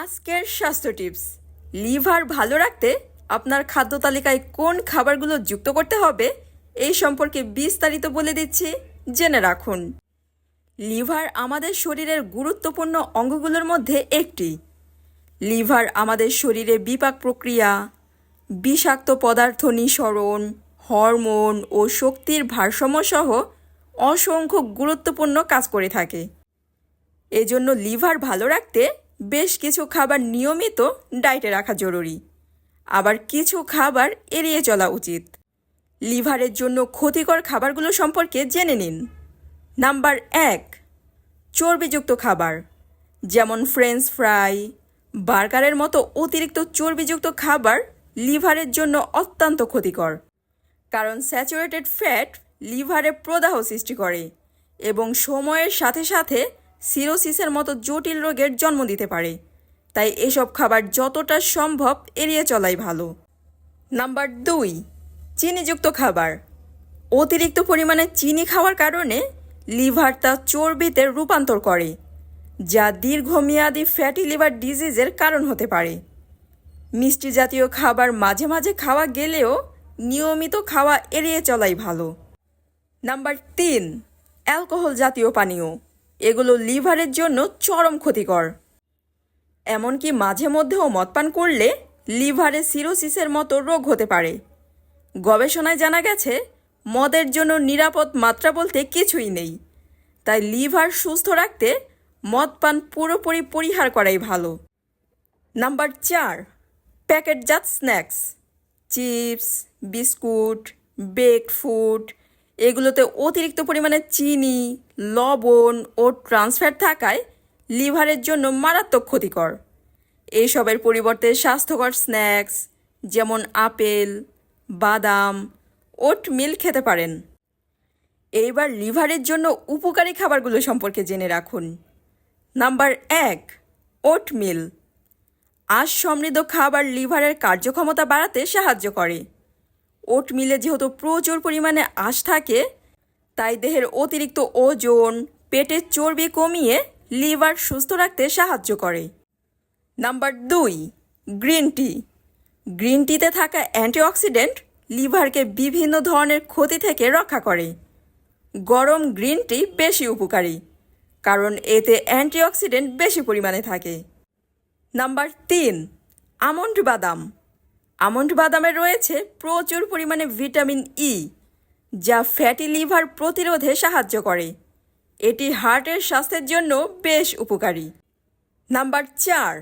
আজকের স্বাস্থ্য tips. Liver ভালো রাখতে আপনার খাদ্য তালিকায় কোন খাবারগুলো যুক্ত করতে হবে এই সম্পর্কে বিস্তারিত বলে দিচ্ছি, জেনে রাখুন। লিভার আমাদের শরীরের গুরুত্বপূর্ণ অঙ্গগুলোর মধ্যে একটি। লিভার আমাদের শরীরে বিপাক প্রক্রিয়া, বিষাক্ত পদার্থ নিঃসরণ, হরমোন ও শক্তির ভারসাম্য সহ অসংখ্য গুরুত্বপূর্ণ কাজ করে থাকে। এজন্য লিভার ভালো রাখতে বেশ কিছু খাবার নিয়মিত ডায়েটে রাখা জরুরি, আবার কিছু খাবার এড়িয়ে চলা উচিত। লিভারের জন্য ক্ষতিকর খাবারগুলো সম্পর্কে জেনে নিন। নাম্বার 1, চর্বিযুক্ত খাবার, যেমন ফ্রেঞ্চ ফ্রাই, বার্গারের মতো অতিরিক্ত চর্বিযুক্ত খাবার লিভারের জন্য অত্যন্ত ক্ষতিকর, কারণ স্যাচুরেটেড ফ্যাট লিভারে প্রদাহ সৃষ্টি করে এবং সময়ের সাথে সাথে সিরোসিসের মতো জটিল রোগের জন্ম দিতে পারে। তাই এসব খাবার যতটা সম্ভব এড়িয়ে চলাই ভালো। নাম্বার 2, চিনিযুক্ত খাবার। অতিরিক্ত পরিমাণে চিনি খাওয়ার কারণে লিভার তা চর্বিতে রূপান্তর করে, যা দীর্ঘমেয়াদী ফ্যাটি লিভার ডিজিজের কারণ হতে পারে। মিষ্টি জাতীয় খাবার মাঝে মাঝে খাওয়া গেলেও নিয়মিত খাওয়া এড়িয়ে চলাই ভালো। নাম্বার 3, অ্যালকোহল জাতীয় পানীয়। এগুলো লিভারের জন্য চরম ক্ষতিকর। এমনকি মাঝে মধ্যেও মদ পান করলে লিভারে সিরোসিসের মতো রোগ হতে পারে। গবেষণায় জানা গেছে মদের জন্য নিরাপদ মাত্রা বলতে কিছুই নেই। তাই লিভার সুস্থ রাখতে মদ পান পুরোপুরি পরিহার করাই ভালো। নাম্বার 4, প্যাকেটজাত snacks, chips, biscuit, baked food. এগুলোতে অতিরিক্ত পরিমাণে চিনি, লবণ ও ট্রান্সফ্যাট থাকায় লিভারের জন্য মারাত্মক ক্ষতিকর। এইসবের পরিবর্তে স্বাস্থ্যকর স্ন্যাক্স যেমন আপেল, বাদাম, ওটমিল খেতে পারেন। এইবার লিভারের জন্য উপকারী খাবারগুলো সম্পর্কে জেনে রাখুন। Number 1, oatmeal. আঁশ সমৃদ্ধ খাবার লিভারের কার্যক্ষমতা বাড়াতে সাহায্য করে। ওটমিলে যেহেতু প্রচুর পরিমাণে আঁশ থাকে, তাই দেহের অতিরিক্ত ওজন, পেটের চর্বি কমিয়ে লিভার সুস্থ রাখতে সাহায্য করে। Number 2, green tea. গ্রিন টিতে থাকা অ্যান্টিঅক্সিডেন্ট লিভারকে বিভিন্ন ধরনের ক্ষতি থেকে রক্ষা করে। গরম গ্রিন টি বেশি উপকারী, কারণ এতে অ্যান্টিঅক্সিডেন্ট বেশি পরিমাণে থাকে। নাম্বার 3, আমন্ড বাদাম। আমন্ড বাদামে রয়েছে প্রচুর পরিমাণে ভিটামিন ই, যা ফ্যাটি লিভার প্রতিরোধে সাহায্য করে। এটি হার্টের স্বাস্থ্যের জন্য বেশ উপকারী। নাম্বার 4,